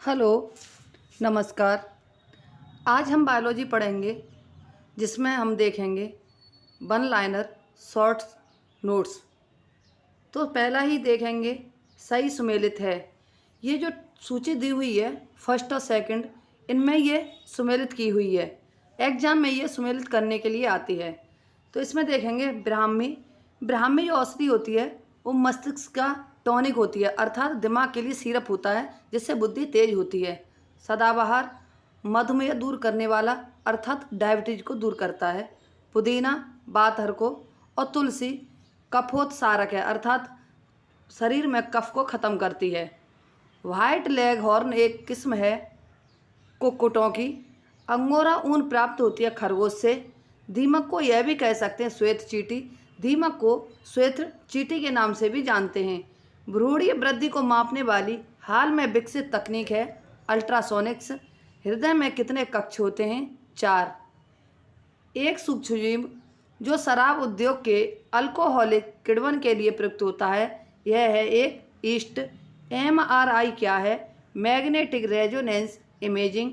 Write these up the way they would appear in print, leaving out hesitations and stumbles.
Hello, नमस्कार। आज हम बायोलॉजी पढ़ेंगे जिसमें हम देखेंगे वन लाइनर शॉर्ट्स नोट्स। तो पहला ही देखेंगे सही सुमेलित है। ये जो सूची दी हुई है फर्स्ट और सेकंड, इनमें ये सुमेलित की हुई है। एग्जाम में ये सुमेलित करने के लिए आती है। तो इसमें देखेंगे ब्राह्मी। ब्राह्मी जो औषधि होती है वो मस्तिष्क का टॉनिक होती है, अर्थात दिमाग के लिए सिरप होता है जिससे बुद्धि तेज होती है। सदाबहार मधुमेह दूर करने वाला, अर्थात डायबिटीज को दूर करता है। पुदीना बातहर को, और तुलसी कफोत्सारक है, अर्थात शरीर में कफ को खत्म करती है। व्हाइट लेग हॉर्न एक किस्म है कुक्कुटों की। अंगोरा ऊन प्राप्त होती है खरगोश से। दीमक को यह भी कह सकते हैं श्वेत चींटी। दीमक को श्वेत चींटी के नाम से भी जानते हैं। भ्रूणीय वृद्धि को मापने वाली हाल में विकसित तकनीक है अल्ट्रासोनिक्स। हृदय में कितने कक्ष होते हैं? 4। एक सूक्ष्मजीव जो शराब उद्योग के अल्कोहलिक किण्वन के लिए प्रयुक्त होता है, यह है एक ईस्ट। MRI क्या है? Magnetic resonance imaging.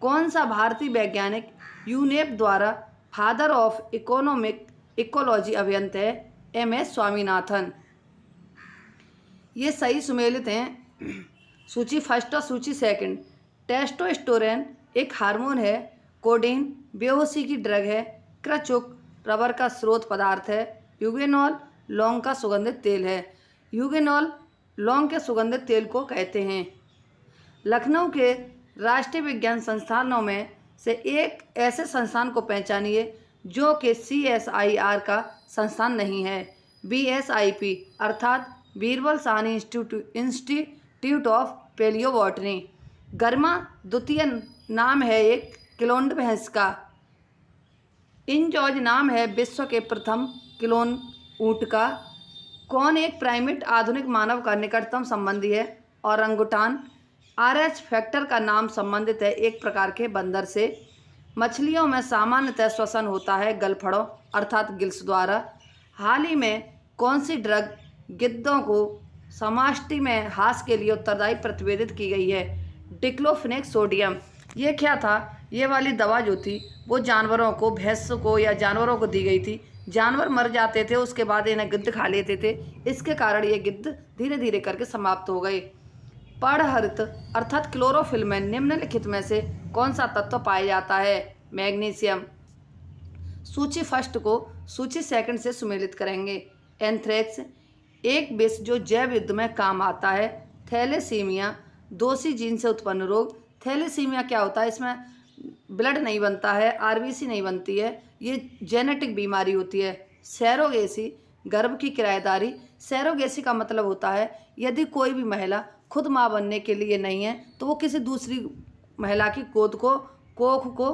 कौन सा भारतीय वैज्ञानिक यूनेप द्वारा फादर ऑफ इकोनॉमिक इकोलॉजी अभियंता है? MS स्वामीनाथन। ये सही सुमेलित हैं। सूची फर्स्ट और सूची सेकंड। टेस्टोस्टेरोन एक हार्मोन है। कोडीन बेहोशी की ड्रग है। क्रचुक रबर का स्रोत पदार्थ है। यूगेनॉल लौंग का सुगंधित तेल है। यूगेनॉल लौंग के सुगंधित तेल को कहते हैं। लखनऊ के राष्ट्रीय विज्ञान संस्थानों में से एक ऐसे संस्थान को पहचानिए जो कि CSIR का संस्थान नहीं है। BSIP अर्थात Birbal Sahni institute of palaeobotany. गर्मा द्वितीय नाम है एक क्लोन्ड भैंस का। इंजॉर्ज नाम है विश्व के प्रथम क्लोन ऊँट का। कौन एक प्राइमेट आधुनिक मानव का निकटतम संबंधी है? औरंगुटान। RH फैक्टर का नाम संबंधित है एक प्रकार के बंदर से। मछलियों में सामान्यतः श्वसन होता है गलफड़ों अर्थात गिल्स द्वारा। हाल ही में कौन सी ड्रग गिद्धों को समाष्टि में हास के लिए उत्तरदायी प्रतिवेदित की गई है? Diclofenac sodium. ये क्या था? ये वाली दवा जो थी वो जानवरों को, भैंस को या जानवरों को दी गई थी। जानवर मर जाते थे, उसके बाद इन्हें गिद्ध खा लेते थे। इसके कारण ये गिद्ध धीरे धीरे करके समाप्त हो गए। पर्णहरित अर्थात क्लोरोफिल में निम्नलिखित में से कौन सा तत्व पाया जाता है? मैग्नीशियम। सूची फर्स्ट को सूची सेकंड से सुमेलित करेंगे। एंथ्रेक्स एक विष जो जैव युद्ध में काम आता है। थैलेसीमिया दोषी जीन से उत्पन्न रोग। थैलेसीमिया क्या होता है? इसमें ब्लड नहीं बनता है, RBC नहीं बनती है, ये जेनेटिक बीमारी होती है। सैरोगेसी गर्भ की किराएदारी। सैरोगेसी का मतलब होता है यदि कोई भी महिला खुद माँ बनने के लिए नहीं है तो वो किसी दूसरी महिला की गोद को, कोख को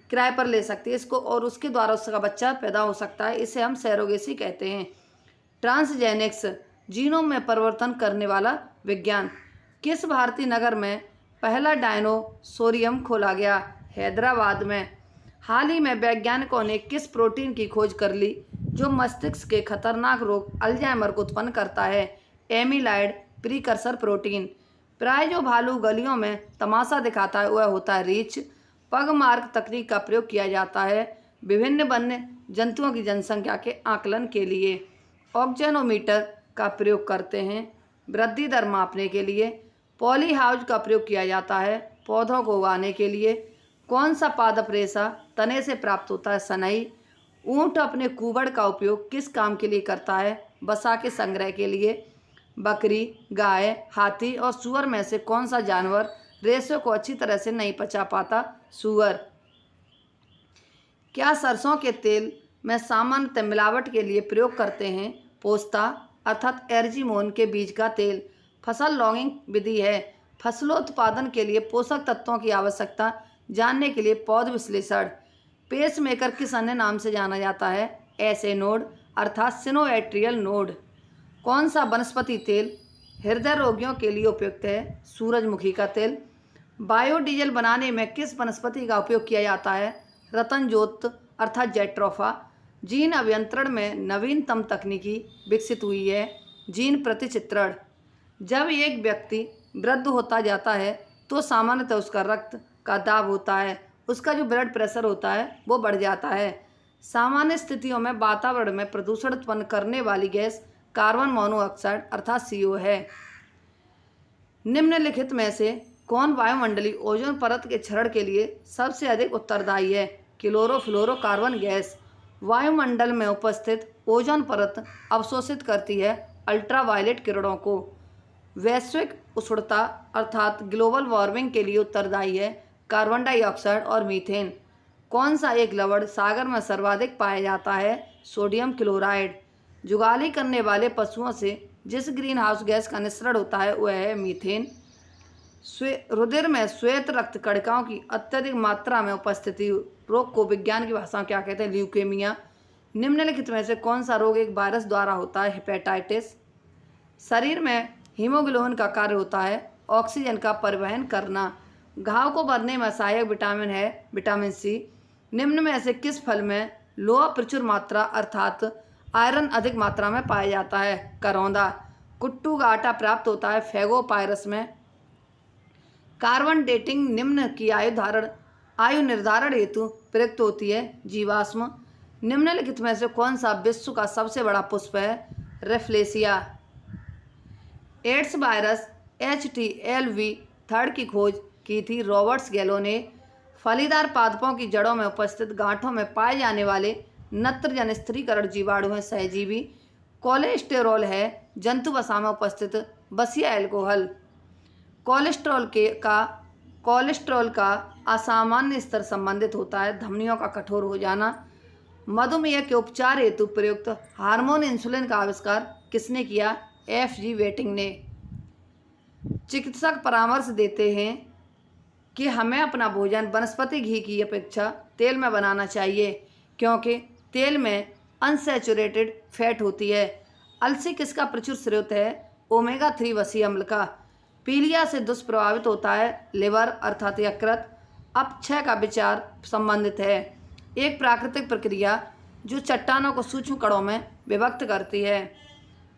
किराए पर ले सकती है इसको, और उसके द्वारा उसका बच्चा पैदा हो सकता है। इसे हम सैरोगेसी कहते हैं। ट्रांसजेनिक्स जीनोम में परिवर्तन करने वाला विज्ञान। किस भारतीय नगर में पहला डायनोसोरियम खोला गया? हैदराबाद में। हाल ही में वैज्ञानिकों ने किस प्रोटीन की खोज कर ली जो मस्तिष्क के खतरनाक रोग अल्जाइमर को उत्पन्न करता है? एमिलाइड प्रीकर्सर प्रोटीन। प्राय जो भालू गलियों में तमाशा दिखाता है वह होता है रीछ। पग मार्क तकनीक का प्रयोग किया जाता है विभिन्न वन्य जंतुओं की जनसंख्या के आकलन के लिए। ऑक्जेनोमीटर का प्रयोग करते हैं वृद्धि दर मापने के लिए। पॉली हाउस का प्रयोग किया जाता है पौधों को उगाने के लिए। कौन सा पादप रेशा तने से प्राप्त होता है? सनई। ऊंट अपने कूबड़ का उपयोग किस काम के लिए करता है? वसा के संग्रह के लिए। बकरी, गाय, हाथी और सूअर में से कौन सा जानवर रेशे को अच्छी तरह से नहीं पचा पाता? सूअर। क्या सरसों के तेल में सामान्यतः मिलावट के लिए प्रयोग करते हैं? पोस्ता अर्थात एर्जिमोन के बीज का तेल। फसल लॉगिंग विधि है। फसलोत्पादन के लिए पोषक तत्वों की आवश्यकता जानने के लिए पौध विश्लेषण। पेसमेकर किस अन्य नाम से जाना जाता है? ऐसे नोड अर्थात सिनोएट्रियल नोड। कौन सा वनस्पति तेल हृदय रोगियों के लिए उपयुक्त है? सूरजमुखी का तेल। बायोडीजल बनाने में किस वनस्पति का उपयोग किया जाता है? रतनजोत अर्थात जेट्रोफा। जीन अभियंत्रण में नवीनतम तकनीकी विकसित हुई है जीन प्रतिचित्रण। जब एक व्यक्ति वृद्ध होता जाता है तो सामान्यतः उसका रक्त का दाब होता है, उसका जो ब्लड प्रेशर होता है वो बढ़ जाता है। सामान्य स्थितियों में वातावरण में प्रदूषण उत्पन्न करने वाली गैस कार्बन मोनोऑक्साइड अर्थात CO है। निम्नलिखित में से कौन वायुमंडलीय ओजोन परत के क्षरण के लिए सबसे अधिक उत्तरदायी है? क्लोरोफ्लोरोकार्बन गैस वायुमंडल में उपस्थित ओजोन परत अवशोषित करती है अल्ट्रावायलेट किरणों को। वैश्विक उष्णता अर्थात ग्लोबल वार्मिंग के लिए उत्तरदायी है कार्बन डाइऑक्साइड और मीथेन। कौन सा एक लवण सागर में सर्वाधिक पाया जाता है? Sodium chloride. जुगाली करने वाले पशुओं से जिस ग्रीन हाउस गैस का निस्सरण होता है वह है मीथेन। रुधिर में श्वेत रक्त कणिकाओं की अत्यधिक मात्रा में उपस्थिति रोग को विज्ञान की भाषा में क्या कहते हैं? ल्यूकेमिया। निम्नलिखित में से कौन सा रोग एक वायरस द्वारा होता है? हेपेटाइटिस। शरीर में हीमोग्लोबिन का कार्य होता है ऑक्सीजन का परिवहन करना। घाव को भरने में सहायक विटामिन है विटामिन C। निम्न में से किस फल में लोहा प्रचुर मात्रा अर्थात आयरन अधिक मात्रा में पाया जाता है? करौंदा। कुट्टू का आटा प्राप्त होता है फैगोपायरस में। कार्बन डेटिंग निम्न की आयु निर्धारण हेतु प्रयुक्त होती है जीवाश्म। निम्नलिखित में से कौन सा विश्व का सबसे बड़ा पुष्प है? रेफ्लेसिया। एड्स वायरस HTLV-3 की खोज की थी रॉबर्ट्स गैलो ने। फलीदार पादपों की जड़ों में उपस्थित गांठों में पाए जाने वाले नत्रजन स्थिरीकरण जीवाणु हैं सहजीवी। कोलेस्टेरॉल है जंतु वसा में उपस्थित बसिया एल्कोहल। कोलेस्ट्रॉल का असामान्य स्तर संबंधित होता है धमनियों का कठोर हो जाना। मधुमेह के उपचार हेतु प्रयुक्त हार्मोन इंसुलिन का आविष्कार किसने किया? FG वेटिंग ने। चिकित्सक परामर्श देते हैं कि हमें अपना भोजन वनस्पति घी की अपेक्षा तेल में बनाना चाहिए क्योंकि तेल में अनसैचुरेटेड फैट होती है। अलसी किसका प्रचुर स्रोत है? ओमेगा-3 वसी अम्ल का। पीलिया से दुष्प्रभावित होता है लिवर अर्थात यकृत। अपक्षय का विचार संबंधित है एक प्राकृतिक प्रक्रिया जो चट्टानों को सूक्ष्म कणों में विभक्त करती है।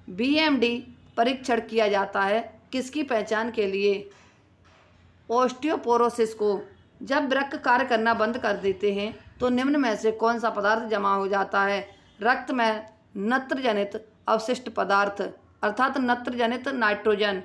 BMD परीक्षण किया जाता है किसकी पहचान के लिए? ऑस्टियोपोरोसिस को। जब वृक्क कार्य करना बंद कर देते हैं तो निम्न में से कौन सा पदार्थ जमा हो जाता है? रक्त में नत्रजनित अवशिष्ट पदार्थ अर्थात नत्रजनित नाइट्रोजन।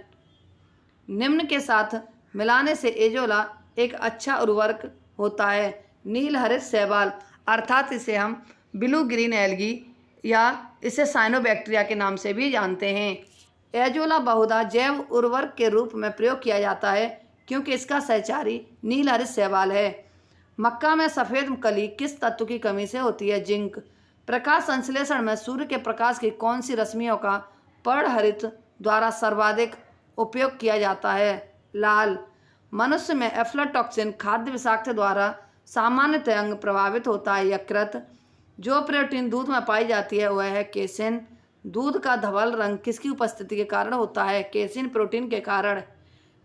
निम्न के साथ मिलाने से एजोला एक अच्छा उर्वरक होता है नील हरित शैवाल अर्थात इसे हम ब्लू ग्रीन एल्गी या इसे साइनोबैक्टीरिया के नाम से भी जानते हैं। एजोला बहुधा जैव उर्वरक के रूप में प्रयोग किया जाता है क्योंकि इसका सहचारी नील हरित शैवाल है। मक्का में सफ़ेद कली किस तत्व की कमी से होती है? जिंक। प्रकाश संश्लेषण में सूर्य के प्रकाश की कौन सी रश्मियों का पर्णहरित द्वारा सर्वाधिक उपयोग किया जाता है? लाल। मनुष्य में एफ्लाटॉक्सिन खाद्य विषाक्त द्वारा सामान्यतः अंग प्रभावित होता है यकृत। जो प्रोटीन दूध में पाई जाती है वह है केसिन। दूध का धवल रंग किसकी उपस्थिति के कारण होता है? केसिन प्रोटीन के कारण।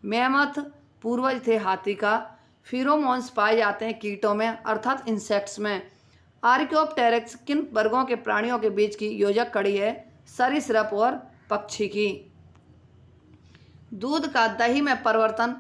मैमथ पूर्वज थे हाथी का। फिरोमोन्स पाए जाते हैं कीटों में अर्थात इंसेक्ट्स में। आर्कियोप्टेरिक्स किन वर्गों के प्राणियों के बीच की योजक कड़ी है? सरीसृप और पक्षी की। दूध का दही में परिवर्तन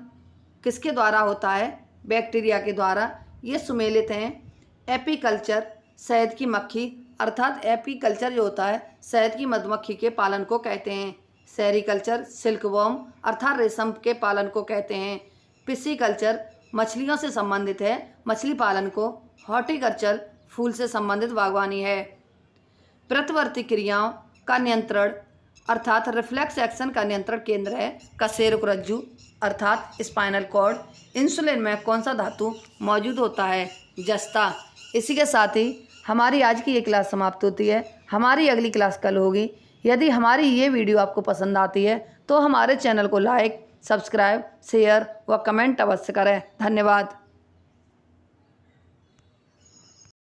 किसके द्वारा होता है? बैक्टीरिया के द्वारा। ये सुमेलित हैं। एपीकल्चर शहद की मक्खी अर्थात एपीकल्चर जो होता है शहद की मधुमक्खी के पालन को कहते हैं। सेरीकल्चर सिल्कवर्म अर्थात रेशम के पालन को कहते हैं। पिसीकल्चर मछलियों से संबंधित है मछली पालन को। हॉर्टिकल्चर फूल से संबंधित बागवानी है। प्रतिवर्ती क्रियाओं का नियंत्रण अर्थात रिफ्लेक्स एक्शन का नियंत्रण केंद्र है कशेरुक रज्जु अर्थात स्पाइनल कॉर्ड। इंसुलिन में कौन सा धातु मौजूद होता है? जस्ता। इसी के साथ ही हमारी आज की ये क्लास समाप्त होती है। हमारी अगली क्लास कल होगी। यदि हमारी ये वीडियो आपको पसंद आती है तो हमारे चैनल को लाइक, सब्सक्राइब, शेयर व कमेंट अवश्य करें। धन्यवाद।